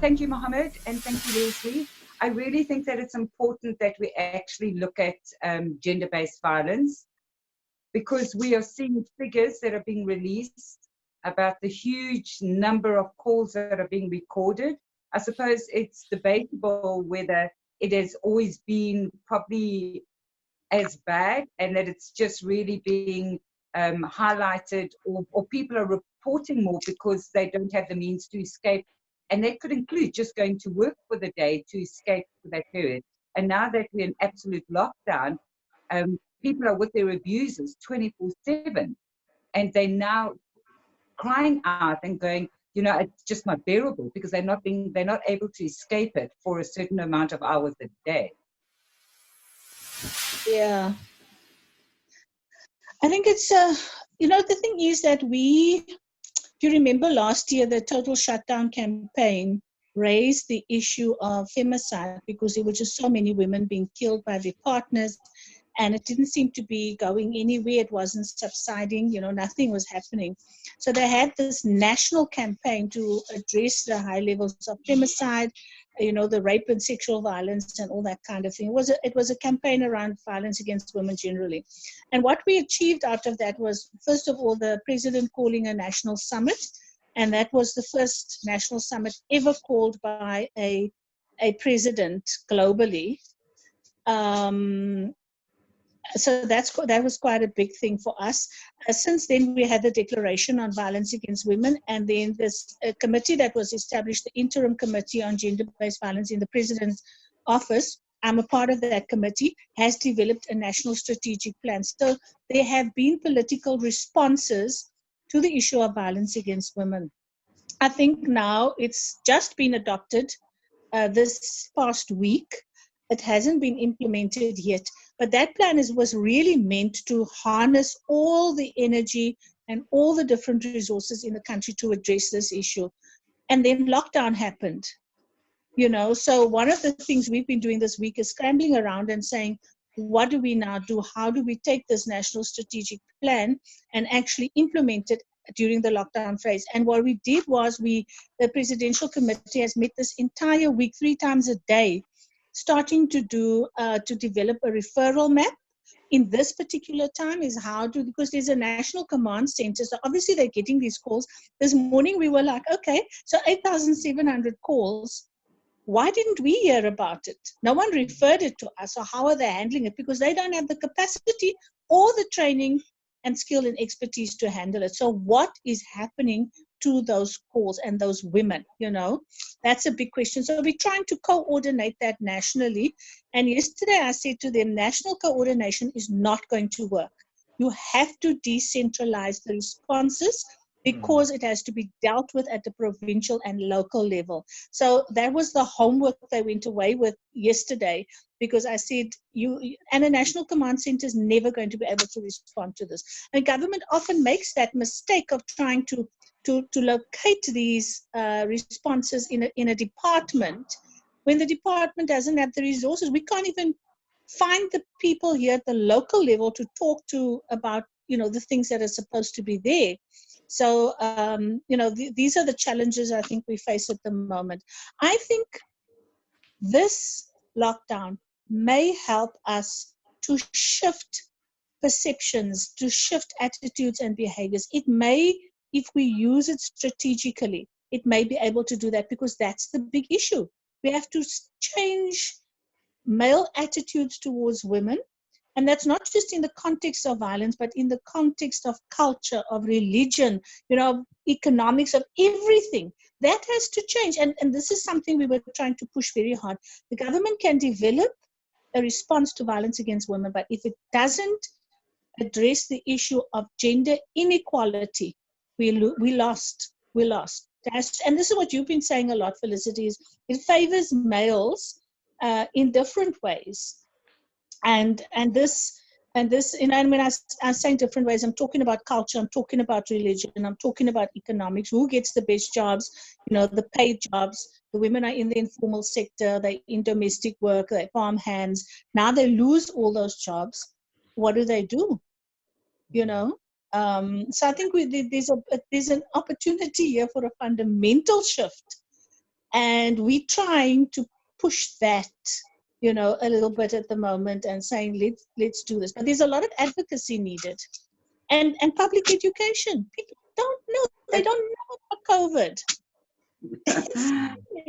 thank you, Mohammed, and thank you, Lesley. I really think that it's important that we actually look at gender-based violence, because we are seeing figures that are being released about the huge number of calls that are being recorded. I suppose it's debatable whether it has always been probably as bad, and that it's just really being highlighted, or people are reporting more because they don't have the means to escape. And that could include just going to work for the day to escape for that period. And now that we're in absolute lockdown, people are with their abusers 24/7, and they're now crying out and going, it's just not bearable, because they're not able to escape it for a certain amount of hours a day. Yeah. I think it's, the thing is that if you remember last year, the Total Shutdown campaign raised the issue of femicide, because there were just so many women being killed by their partners, and it didn't seem to be going anywhere. It wasn't subsiding, nothing was happening. So they had this national campaign to address the high levels of femicide, the rape and sexual violence and all that kind of thing. It was a campaign around violence against women generally. And what we achieved out of that was, first of all, the president calling a national summit. And that was the first national summit ever called by a president globally. So that was quite a big thing for us. Since then, we had the Declaration on Violence Against Women, and then this committee that was established, the Interim Committee on Gender-Based Violence in the President's Office. I'm a part of that committee, has developed a national strategic plan. So there have been political responses to the issue of violence against women. I think now it's just been adopted this past week. It hasn't been implemented yet, but that plan was really meant to harness all the energy and all the different resources in the country to address this issue. And then lockdown happened, so one of the things we've been doing this week is scrambling around and saying, what do we now do? How do we take this national strategic plan and actually implement it during the lockdown phase? And what we did was the Presidential Committee has met this entire week, 3 times a day, starting to develop a referral map. In this particular time is because there's a national command center. So obviously they're getting these calls. This morning we were like, okay, so 8,700 calls. Why didn't we hear about it? No one referred it to us. So how are they handling it? Because they don't have the capacity or the training and skill and expertise to handle it. So what is happening to those calls and those women? That's a big question. So we're trying to coordinate that nationally. And yesterday I said to them, national coordination is not going to work. You have to decentralize the responses, because it has to be dealt with at the provincial and local level. So that was the homework they went away with yesterday, because I said, and a national command center is never going to be able to respond to this. And government often makes that mistake of trying to locate these responses in a department, when the department doesn't have the resources. We can't even find the people here at the local level to talk to about, the things that are supposed to be there. So, these are the challenges I think we face at the moment. I think this lockdown may help us to shift perceptions, to shift attitudes and behaviors. It may, if we use it strategically, it may be able to do that, because that's the big issue. We have to change male attitudes towards women. And that's not just in the context of violence, but in the context of culture, of religion, economics, of everything. That has to change. And this is something we were trying to push very hard. The government can develop a response to violence against women, but if it doesn't address the issue of gender inequality, we lost. We lost. And this is what you've been saying a lot, Felicity, is it favors males in different ways. And this, and when I'm saying different ways, I'm talking about culture, I'm talking about religion, I'm talking about economics. Who gets the best jobs? The paid jobs. The women are in the informal sector, they're in domestic work, they're farm hands. Now they lose all those jobs. What do they do? So I think there's an opportunity here for a fundamental shift. And we're trying to push that, you know, a little bit at the moment and saying, let's do this. But there's a lot of advocacy needed and public education. People don't know. They don't know about COVID.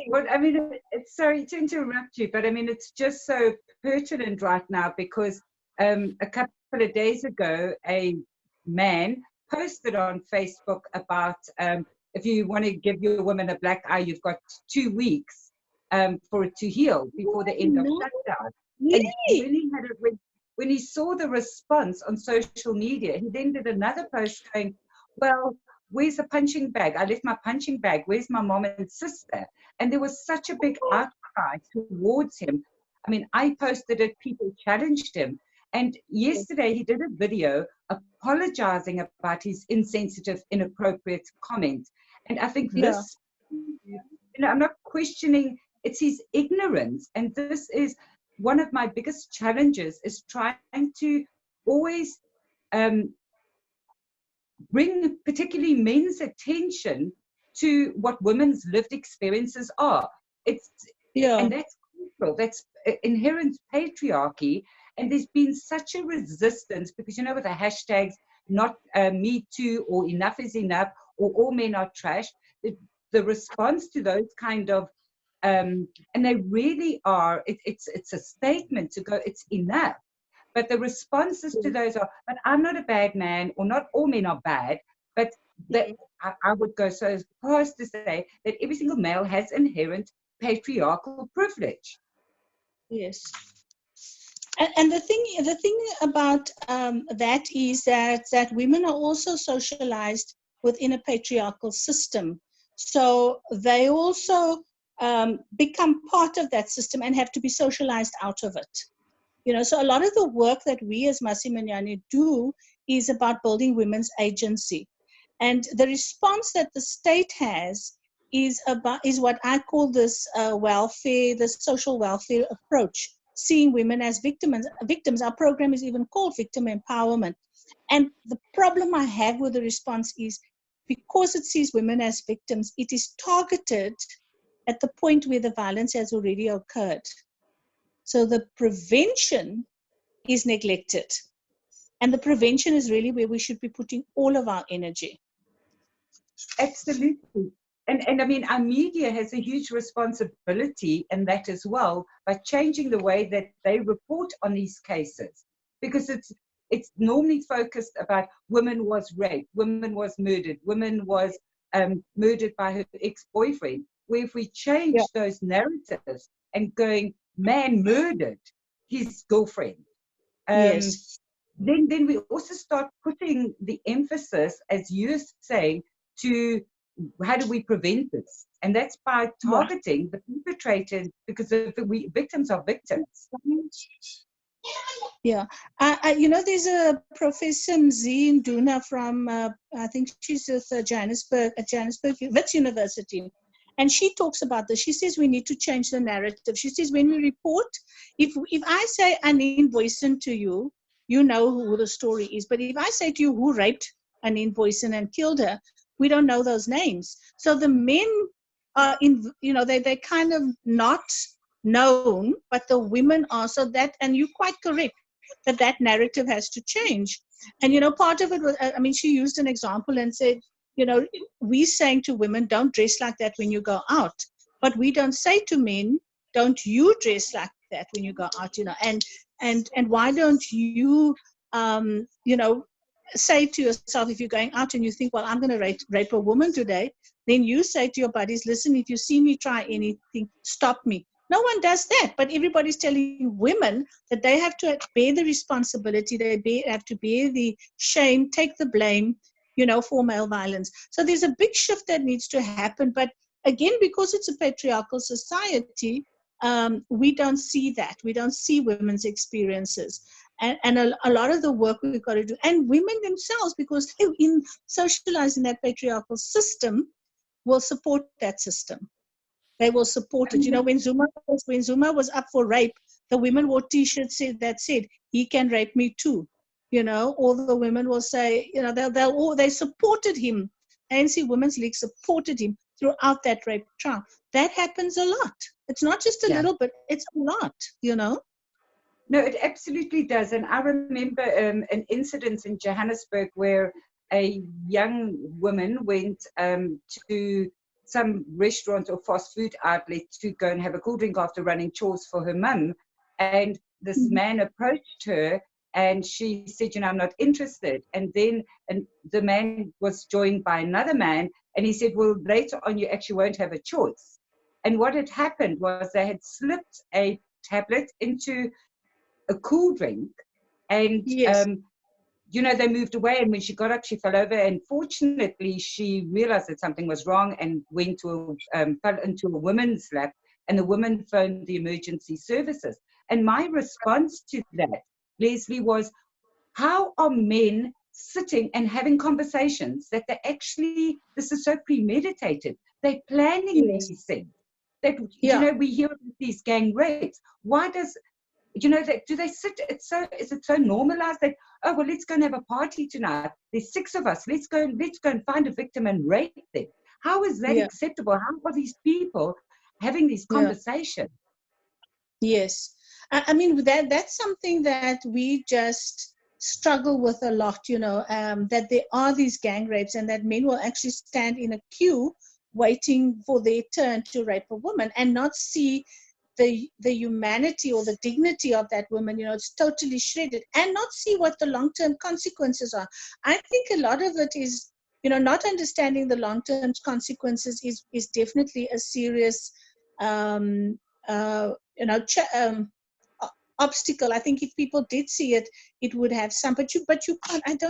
Well, I mean, it's sorry to interrupt you, but I mean, it's just so pertinent right now because a couple of days ago, a man posted on Facebook about if you want to give your woman a black eye, you've got 2 weeks for it to heal before the end of shutdown. And when he saw the response on social media, he then did another post saying, well, where's the punching bag? I left my punching bag. Where's my mom and sister? And there was such a big outcry towards him. I mean, I posted it, people challenged him. And yesterday he did a video apologizing about his insensitive, inappropriate comment. And I think this, you know, I'm not questioning, it's his ignorance. And this is one of my biggest challenges, is trying to always bring particularly men's attention to what women's lived experiences are. And that's cultural, that's inherent patriarchy. And there's been such a resistance because, you know, with the hashtags, not me too, or enough is enough, or all men are trash, the response to those kind of, and they really are, it's a statement to go, it's enough. But the responses to those are, but I'm not a bad man, or not all men are bad, but that I would go so far as to say that every single male has inherent patriarchal privilege. Yes. And the thing about that is that women are also socialized within a patriarchal system. So they also become part of that system and have to be socialized out of it. You know, so a lot of the work that we as Masimanyane do is about building women's agency. And the response that the state has is what I call this welfare, the social welfare approach, seeing women as victims. Our program is even called Victim Empowerment. And the problem I have with the response is because it sees women as victims, it is targeted at the point where the violence has already occurred. So the prevention is neglected. And the prevention is really where we should be putting all of our energy. Absolutely. And I mean, our media has a huge responsibility in that as well, by changing the way that they report on these cases. Because it's normally focused about women was raped, women was murdered, women was murdered by her ex-boyfriend. Where if we change those narratives and going, man murdered his girlfriend, then we also start putting the emphasis, as you're saying, to how do we prevent this? And that's by targeting the perpetrators, because the victims are victims. Yeah, you know, there's a Professor Mzi Nduna from, I think she's at Johannesburg Wits University. And she talks about this. She says we need to change the narrative. She says when we report, if I say Anine Boyson to you, you know who the story is. But if I say to you who raped Anine Boyson and killed her, we don't know those names. So the men are they're kind of not known, but the women are. So that, and you're quite correct, that narrative has to change. And, you know, part of it was, I mean, she used an example and said, you know, we saying to women, don't dress like that when you go out. But we don't say to men, don't you dress like that when you go out, you know. And why don't you, you know, say to yourself, if you're going out and you think, well, I'm going to rape a woman today, then you say to your buddies, listen, if you see me try anything, stop me. No one does that, but everybody's telling women that they have to bear the responsibility, have to bear the shame, take the blame, you know, for male violence. So there's a big shift that needs to happen. But again, because it's a patriarchal society, we don't see that. We don't see women's experiences. And a lot of the work we've got to do, and women themselves, because they're socialized in that patriarchal system, will support that system. They will support it. You know, when Zuma was up for rape, the women wore T-shirts that said, "He can rape me too." You know, all the women will say, you know, they supported him. ANC Women's League supported him throughout that rape trial. That happens a lot. It's not just a Yeah. little bit, it's a lot, you know? No, it absolutely does. And I remember an incident in Johannesburg where a young woman went to some restaurant or fast food outlet to go and have a cool drink after running chores for her mum. And this man approached her and she said, I'm not interested. And then the man was joined by another man and he said, well, later on, you actually won't have a choice. And what had happened was they had slipped a tablet into a cool drink and Yes. they moved away, and when she got up she fell over, and fortunately she realized that something was wrong and fell into a woman's lap, and the woman phoned the emergency services. And my response to that, Lesley, was, how are men sitting and having conversations that this is so premeditated, they're planning Yes. these things, that Yeah. we hear of these gang rapes. Why does do they sit? Is it so normalized that, oh well, let's go and have a party tonight. There's 6 of us. Let's go and find a victim and rape them. How is that Yeah. acceptable? How are these people having these Yeah. conversations? Yes. I mean, that's something that we just struggle with a lot, that there are these gang rapes and that men will actually stand in a queue waiting for their turn to rape a woman and not see the humanity or the dignity of that woman. It's totally shredded, and not see what the long-term consequences are. I think a lot of it is, not understanding the long-term consequences is definitely a serious obstacle. I think if people did see it, it would have some, but you can't.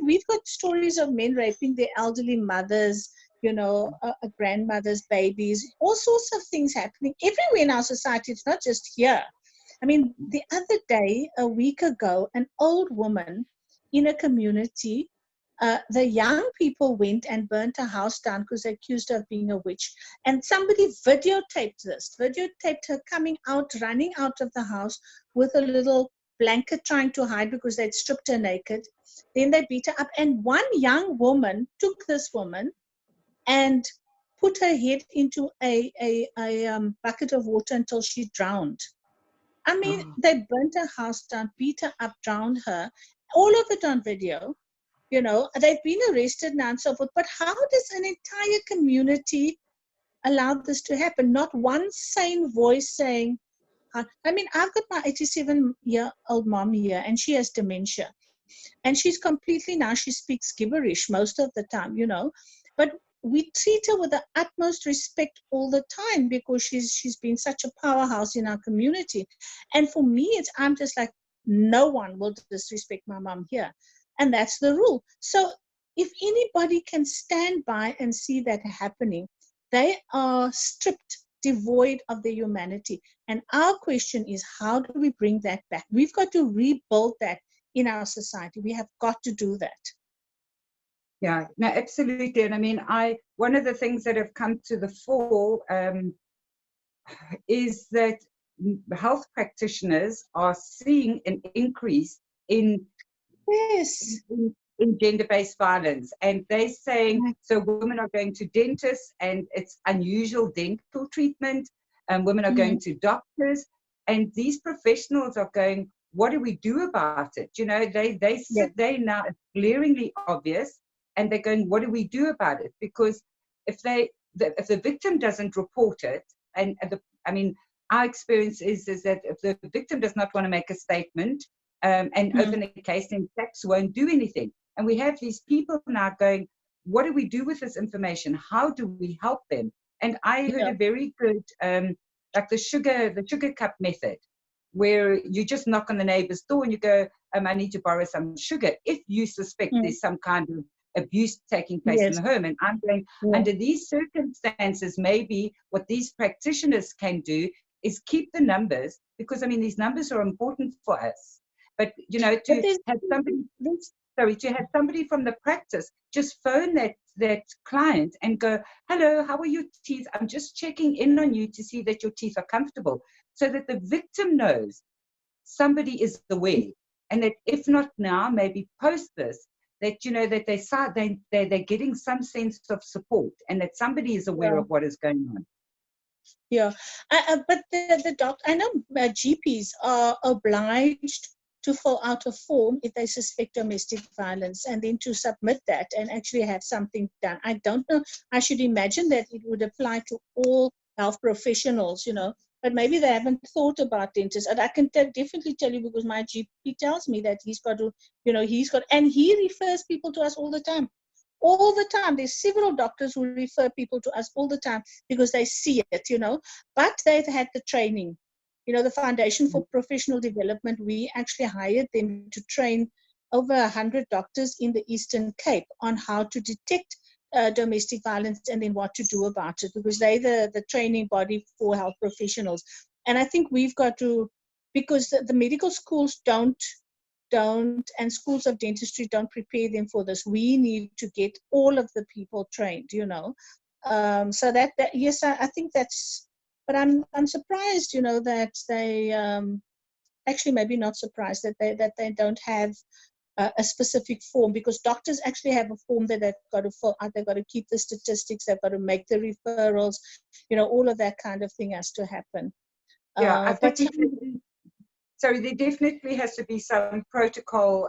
We've got stories of men raping their elderly mothers, grandmothers, babies, all sorts of things happening everywhere in our society. It's not just here. The other day, a week ago, an old woman in a community, the young people went and burnt a house down because they accused her of being a witch. And somebody videotaped her coming out, running out of the house with a little blanket trying to hide because they'd stripped her naked. Then they beat her up. And one young woman took this woman and put her head into a bucket of water until she drowned. They burnt her house down, beat her up, drowned her, all of it on video. They've been arrested now and so forth. But how does an entire community allow this to happen? Not one sane voice saying, I've got my 87-year-old mom here, and she has dementia. And she's completely, now she speaks gibberish most of the time, But we treat her with the utmost respect all the time because she's been such a powerhouse in our community. And for me, I'm just like, no one will disrespect my mom here. And that's the rule. So if anybody can stand by and see that happening, they are stripped, devoid of their humanity. And our question is, how do we bring that back? We've got to rebuild that in our society. We have got to do that. Yeah, no, absolutely. And one of the things that have come to the fore is that health practitioners are seeing an increase in gender-based violence, and they're saying, so women are going to dentists and it's unusual dental treatment, and women are going to doctors, and these professionals are going, what do we do about it? They sit there now, it's glaringly obvious, and they're going, what do we do about it? Because if the victim doesn't report it, our experience is that if the victim does not want to make a statement and open a case, then SACS won't do anything. And we have these people now going, what do we do with this information? How do we help them? And I heard a very good, like the sugar cup method, where you just knock on the neighbor's door and you go, I need to borrow some sugar, if you suspect there's some kind of abuse taking place in the home. And I'm going, under these circumstances, maybe what these practitioners can do is keep the numbers, because these numbers are important for us. But to have somebody from the practice just phone that client and go, hello, how are your teeth? I'm just checking in on you to see that your teeth are comfortable, so that the victim knows somebody is aware, and that if not now, maybe post this, that, you know, that they're getting some sense of support and that somebody is aware of what is going on. Yeah, but the doctor, I know GPs are obliged to fill out a form if they suspect domestic violence and then to submit that and actually have something done. I don't know. I should imagine that it would apply to all health professionals, you know, but maybe they haven't thought about dentists. And I can definitely tell you because my GP tells me that he's got to, you know, and he refers people to us all the time. All the time. There's several doctors who refer people to us all the time because they see it, you know, but they've had the training. You know, the Foundation for Professional Development, we actually hired them to train over 100 doctors in the Eastern Cape on how to detect domestic violence and then what to do about it, because they're the training body for health professionals. And I think we've got to, because the medical schools don't, and schools of dentistry don't prepare them for this. We need to get all of the people trained, you know. So that yes, I think that's, but I'm surprised, you know, that they actually maybe not surprised that they don't have a specific form, because doctors actually have a form that they've got to fill out. They've got to keep the statistics, they've got to make the referrals, you know, all of that kind of thing has to happen. Yeah, I But think so there definitely has to be some protocol,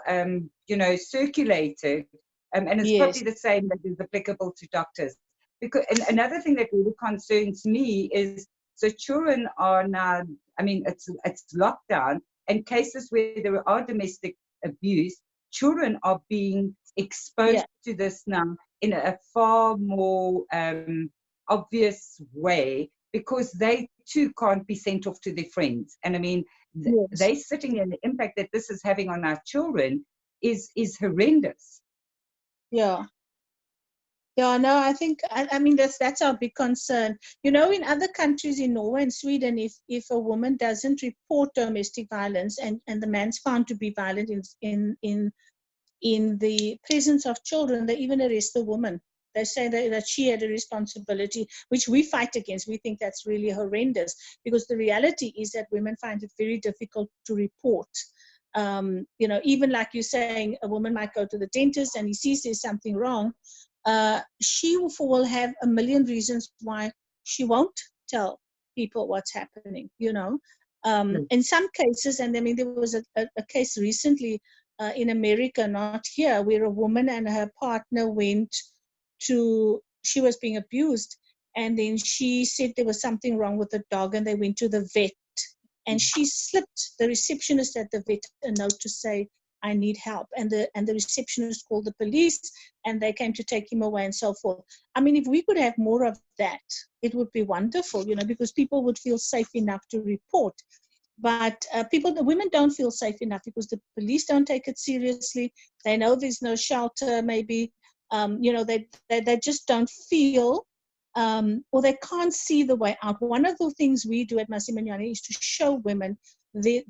you know, circulated, and it's yes, probably the same that is applicable to doctors. Because, and another thing that really concerns me is, so children are now, I mean, it's lockdown, and cases where there are domestic abuse, children are being exposed to this now in a far more obvious way, because they too can't be sent off to their friends. And I mean, yes. they're sitting in the impact that this is having on our children is horrendous. Yeah. Yeah, no, I think, I mean, that's our big concern. You know, in other countries, in Norway and Sweden, if a woman doesn't report domestic violence and the man's found to be violent in the presence of children, they even arrest the woman. They say that she had a responsibility, which we fight against. We think that's really horrendous, because the reality is that women find it very difficult to report. You know, even like you're saying, a woman might go to the dentist and he sees there's something wrong. She will have a million reasons why she won't tell people what's happening, you know. In some cases, and I mean, there was a case recently in America, not here, where a woman and her partner went to, she was being abused, and then she said there was something wrong with the dog, and they went to the vet, and she slipped the receptionist at the vet a note to say, I need help. And the receptionist called the police, and they came to take him away and so forth. I mean, if we could have more of that, it would be wonderful, you know, because people would feel safe enough to report. But the women don't feel safe enough because the police don't take it seriously. They know there's no shelter, maybe. You know, they just don't feel, or they can't see the way out. One of the things we do at Masimanyane is to show women the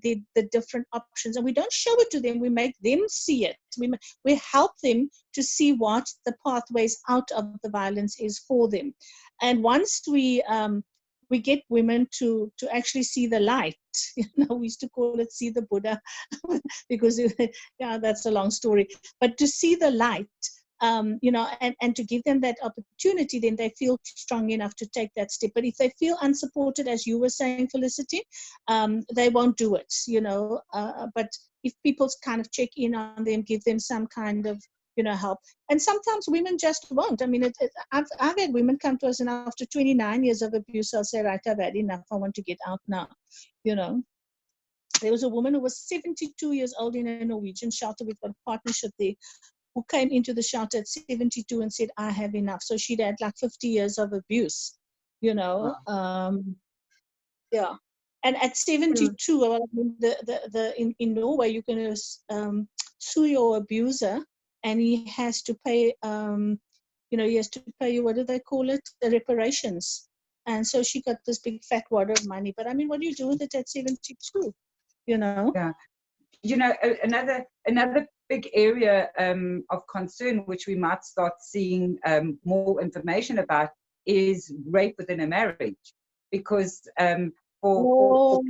different options, and we don't show it to them, we make them see it. We help them to see what the pathways out of the violence is for them. And once we get women to actually see the light, you know, we used to call it see the Buddha, because yeah, that's a long story, but to see the light, you know, and to give them that opportunity, then they feel strong enough to take that step. But if they feel unsupported, as you were saying, Felicity, they won't do it, you know. But if people kind of check in on them, give them some kind of, you know, help. And sometimes women just won't. I mean, I've had women come to us, and after 29 years of abuse, I'll say, right, I've had enough, I want to get out now, you know. There was a woman who was 72 years old in a Norwegian shelter. We've got a partnership there, who came into the shelter at 72 and said, I have enough. So she'd had like 50 years of abuse, you know. Wow. Yeah. And at 72, well, I mean, in Norway, you can sue your abuser, and he has to pay, you know, he has to pay you, what do they call it? The reparations. And so she got this big fat wad of money. But I mean, what do you do with it at 72? You know? Yeah. You know, another big area of concern, which we might start seeing more information about, is rape within a marriage. Because for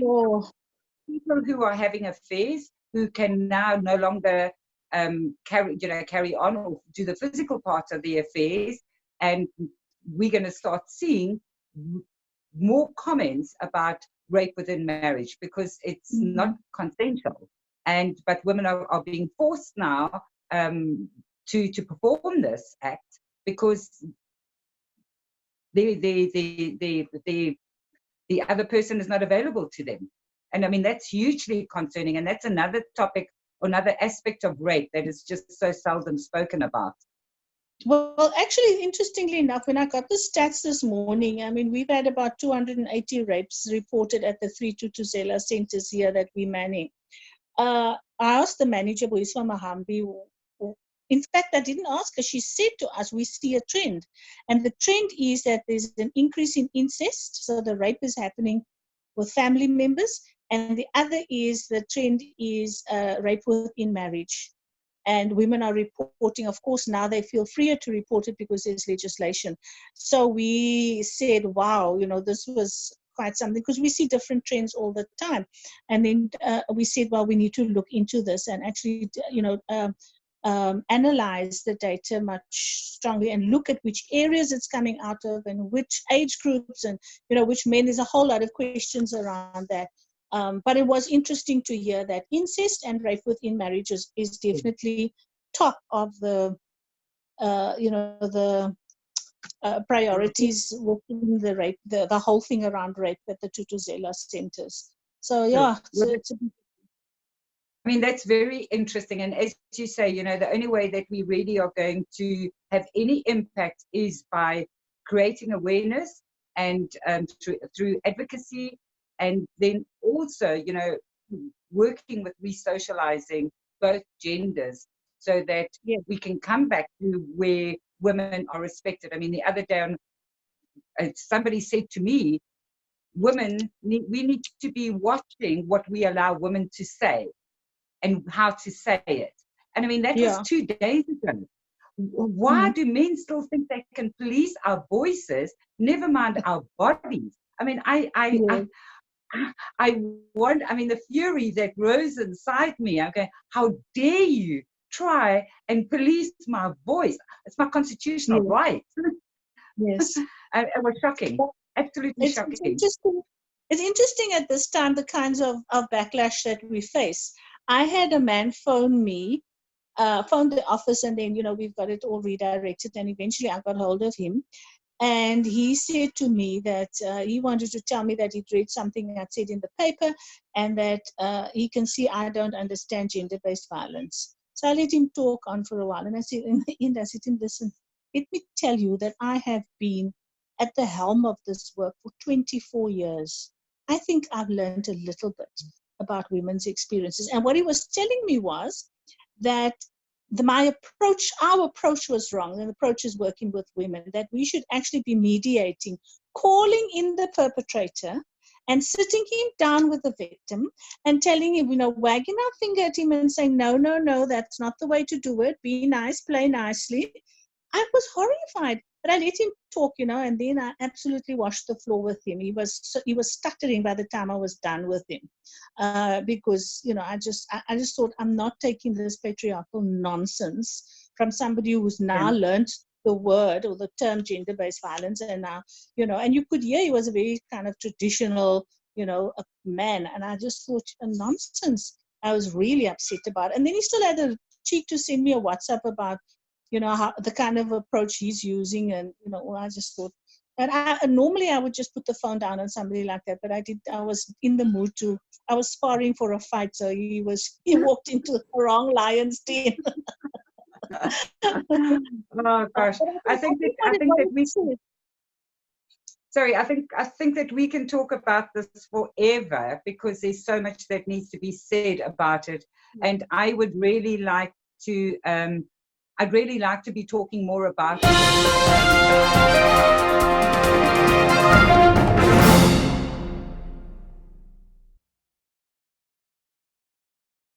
people who are having affairs, who can now no longer carry on or do the physical part of the affairs, and we're going to start seeing more comments about rape within marriage, because it's not consensual, but women are being forced now to perform this act because the other person is not available to them. And I mean, that's hugely concerning, and that's another topic, another aspect of rape that is just so seldom spoken about. Well, actually, interestingly enough, when I got the stats this morning, I mean, we've had about 280 rapes reported at the 3 Tutuzela centers here that we manage. I asked the manager, Boiswa Mahambi, in fact, I didn't ask her. She said to us, we see a trend. And the trend is that there's an increase in incest. So the rape is happening with family members. And the other is the trend is rape within marriage. And women are reporting. Of course, now they feel freer to report it because there's legislation. So we said, wow, this was quite something, because we see different trends all the time. And then we said, well, we need to look into this and actually, analyze the data much strongly and look at which areas it's coming out of and which age groups and, which men. There's a whole lot of questions around that. But it was interesting to hear that incest and rape within marriage is definitely top of the, priorities within the rape, the whole thing around rape at the Tutuzela centers. So, yeah, I mean, that's very interesting. And as you say, the only way that we really are going to have any impact is by creating awareness and through advocacy, and then also, working with resocializing both genders so that we can come back to where women are respected. I mean, the other day somebody said to me, we need to be watching what we allow women to say and how to say it. And I mean, that was 2 days ago. Why do men still think they can police our voices, never mind our bodies? I mean, the fury that rose inside me, okay, how dare you try and police my voice? It's my constitutional right. Yes. It was shocking, absolutely shocking. It's interesting at this time, the kinds of backlash that we face. I had a man phone me, phoned the office, and then, we've got it all redirected, and eventually I got hold of him. And he said to me that he wanted to tell me that he'd read something I'd said in the paper, and that he can see I don't understand gender-based violence. So I let him talk on for a while, and I said, in the end, I said to him, listen, let me tell you that I have been at the helm of this work for 24 years. I think I've learned a little bit about women's experiences. And what he was telling me was that our approach was wrong. The approach is working with women, that we should actually be mediating, calling in the perpetrator and sitting him down with the victim and telling him, wagging our finger at him and saying, no, that's not the way to do it. Be nice, play nicely. I was horrified, but I let him talk, and then I absolutely washed the floor with him. He was stuttering by the time I was done with him, because I just thought, I'm not taking this patriarchal nonsense from somebody who's now learned the word or the term gender-based violence, and now and you could hear he was a very kind of traditional a man, and I just thought, a nonsense. I was really upset about it. And then he still had the cheek to send me a WhatsApp about how the kind of approach he's using, and I just thought, and normally I would just put the phone down on somebody like that, but I was in the mood I was sparring for a fight, so he walked into the wrong lion's den. Oh gosh, I think that we can talk about this forever, because there's so much that needs to be said about it, and I would really like to I'd really like to be talking more about it.